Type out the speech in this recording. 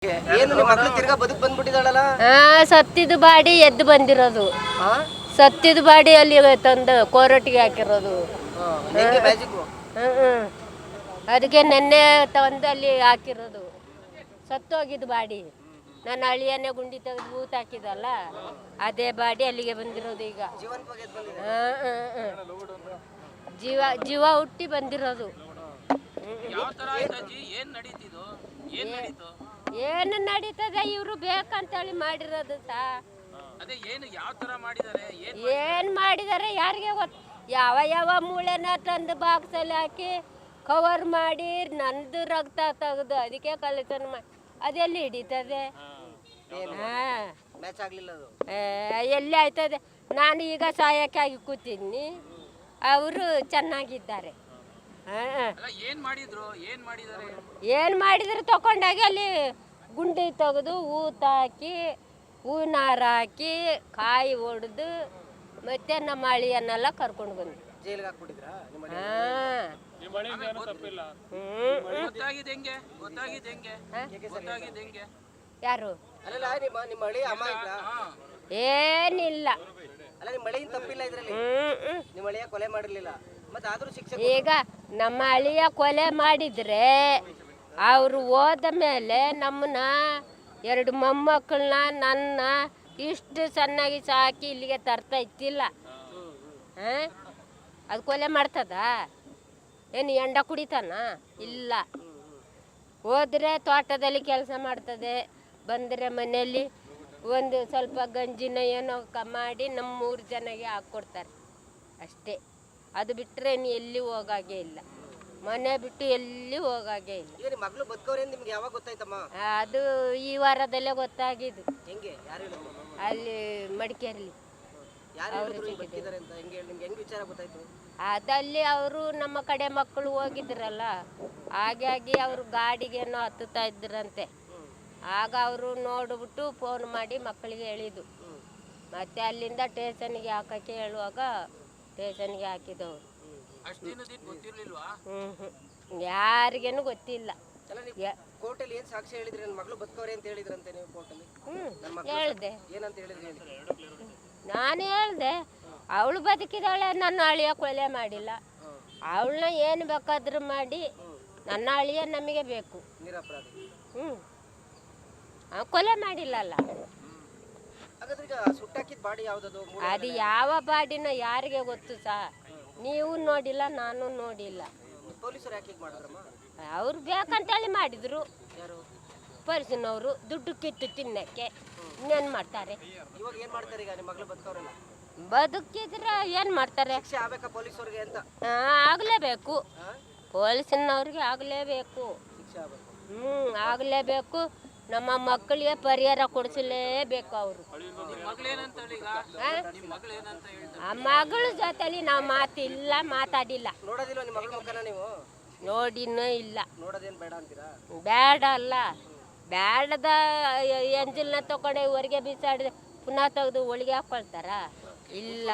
ಏನು ನಿಮ್ಮ ಮಗಳು ತಿರ್ಗಾ ಬದುಕು ಬಂದ್ಬಿಟ್ಟಿದಾಳಲ್ಲ? ಸತ್ತಿದ ಬಾಡಿ ಎದ್ದು ಬಂದಿರೋದು. ಸತ್ತಿದ ಬಾಡಿ ಅಲ್ಲಿ ತಂದು ಕೋರಟಿಗೆ ಹಾಕಿರೋದು. ಅದಕ್ಕೆ ನೆನ್ನೆ ತಂದು ಅಲ್ಲಿ ಹಾಕಿರೋದು. ಸತ್ತೋಗಿದ್ದು ಬಾಡಿ. ನನ್ನ ಅಳಿಯನ್ನೇ ಗುಂಡಿ ತೆಗೆದು ಊತ ಹಾಕಿದಲ್ಲ, ಅದೇ ಬಾಡಿ ಅಲ್ಲಿಗೆ ಬಂದಿರೋದು ಈಗ. ಜೀವ ಹುಟ್ಟಿ ಬಂದಿರೋದು. ಏನು ನಡೀತದೆ, ಇವರು ಬೇಕಂತೇಳಿ ಮಾಡಿರೋದು ಏನ್ ಮಾಡಿದಾರೆ ಯಾರಿಗೆ ಗೊತ್ತು. ಯಾವ ಮೂಳೆನ ತಂದು ಬಾಕ್ಸಲ್ಲಿ ಹಾಕಿ ಕವರ್ ಮಾಡಿ ನಂದು ರಕ್ತ ತೆಗೆದು ಅದಕ್ಕೆ ಕಲೆಕ್ಷನ್ ಮಾಡಿ ಅದೆಲ್ಲಿ ಹಿಡಿತದೆ? ಎಲ್ಲಿ ಆಯ್ತದೆ? ನಾನು ಈಗ ಸಹಾಯಕ್ಕಾಗಿ ಕೂತಿದ್ದೀನಿ, ಅವರು ಚೆನ್ನಾಗಿದ್ದಾರೆ. ಏನ್ ಮಾಡಿದ್ರು ತಕೊಂಡಾಗಿ ಅಲ್ಲಿ ಗುಂಡಿ ತೆಗೆದು ಊತ ಹಾಕಿ ಹೂನಾರ ಹಾಕಿ ಕಾಯಿ ಹೊಡೆದು ಮತ್ತೆ ನಮ್ಮ ಅಳಿಯನ್ನೆಲ್ಲ ಕರ್ಕೊಂಡು ಬಂದು ಯಾರು ಏನಿಲ್ಲ. ಈಗ ನಮ್ಮ ಅಳಿಯ ಕೊಲೆ ಮಾಡಿದ್ರೆ ಅವರು ಹೋದ ಮೇಲೆ ನಮ್ಮನ್ನ 2 ಮೊಮ್ಮಕ್ಕಳನ್ನ ನನ್ನ ಇಷ್ಟು ಚೆನ್ನಾಗಿ ಸಾಕಿ ಇಲ್ಲಿಗೆ ತರ್ತಾ ಇತ್ತಿಲ್ಲ. ಅದು ಕೊಲೆ ಮಾಡ್ತದ? ಏನು ಎಂಡ ಕುಡಿತಾನ? ಇಲ್ಲ. ಹೋದ್ರೆ ತೋಟದಲ್ಲಿ ಕೆಲಸ ಮಾಡ್ತದೆ, ಬಂದರೆ ಮನೆಯಲ್ಲಿ ಒಂದು ಸ್ವಲ್ಪ ಗಂಜಿನ ಏನೋ ಮಾಡಿ ನಮ್ಮ 3 ಜನಗೆ ಹಾಕ್ಕೊಡ್ತಾರೆ ಅಷ್ಟೇ. ಅದು ಬಿಟ್ಟರೆ ನೀ ಎಲ್ಲಿ ಹೋಗಾಗೆ ಇಲ್ಲ, ಮನೆ ಬಿಟ್ಟು ಎಲ್ಲಿ ಹೋಗಾಗೆ ಇಲ್ಲ. ಅದು ಈ ವಾರದಲ್ಲೇ ಗೊತ್ತಾಗಿದ್ದು. ಅಲ್ಲಿ ಮಡಿಕೇರಿಲಿ ಅದಲ್ಲಿ ಅವರು ನಮ್ಮ ಕಡೆ ಮಕ್ಕಳು ಹೋಗಿದ್ರಲ್ಲ, ಹಾಗಾಗಿ ಅವರು ಗಾಡಿಗೇನೋ ಹತ್ತುತ್ತಾ ಇದ್ರಂತೆ. ಆಗ ಅವರು ನೋಡ್ಬಿಟ್ಟು ಫೋನ್ ಮಾಡಿ ಮಕ್ಕಳಿಗೆ ಹೇಳಿದ್ದು. ಮತ್ತೆ ಅಲ್ಲಿಂದ ಸ್ಟೇಷನ್ಗೆ ಹಾಕಕ್ಕೆ ಹೇಳುವಾಗ ಸ್ಟೇಷನ್ಗೆ ಹಾಕಿದವರು. ಯಾರಿಗೇನು ಗೊತ್ತಿಲ್ಲ. ಹೇಳ್ದೆ, ನಾನು ಹೇಳ್ದೆ ಅವಳು ಬದುಕಿದಾಳೆ, ನನ್ನ ಅಳಿಯ ಕೊಲೆ ಮಾಡಿಲ್ಲ. ಅವಳನ್ನ ಏನು ಬೇಕಾದ್ರೂ ಮಾಡಿ, ನನ್ನ ಅಳಿಯ ನಮಗೆ ಬೇಕು. ಕೊಲೆ ಮಾಡಿಲ್ಲಲ್ಲ. ಅದು ಯಾವ ಬಾಡಿನ ಯಾರಿಗೆ ಗೊತ್ತು ಸಾ? ನೀವು ನೋಡಿಲ್ಲ, ನಾನು ನೋಡಿಲ್ಲ. ಅವ್ರು ಬೇಕಂತೇಳಿ ಮಾಡಿದ್ರು. ಪೊಲೀಸಿನವರು ದುಡ್ಡು ಕಿತ್ತು ತಿನ್ನಕ್ಕೆ ಇನ್ನೇನು ಮಾಡ್ತಾರೆ? ಬದುಕಿದ್ರೆ ಏನು ಮಾಡ್ತಾರೆ? ಆಗಲೇಬೇಕು, ಪೊಲೀಸಿನವ್ರಿಗೆ ಆಗಲೇಬೇಕು. ಆಗಲೇಬೇಕು. ನಮ್ಮ ಮಕ್ಕಳಿಗೆ ಪರಿಹಾರ ಕೊಡಿಸಲೇಬೇಕು ಅವರು. ಆ ಮಗಳ ಜೊತೆಲಿ ನಾವು ಮಾತಿಲ್ಲ, ಮಾತಾಡಿಲ್ಲ, ನೋಡಿನೂ ಇಲ್ಲ. ಬೇಡ ಅಲ್ಲ, ಬೇಡದ ಎಂಜಲ್ನ ತಗೊಂಡೆ ಹೊರಗೆ ಬಿಸಾಡಿದ್ರೆ ಪುನಃ ತೆಗೆದು ಒಳಗೆ ಹಾಕೊಳ್ತಾರ? ಇಲ್ಲ.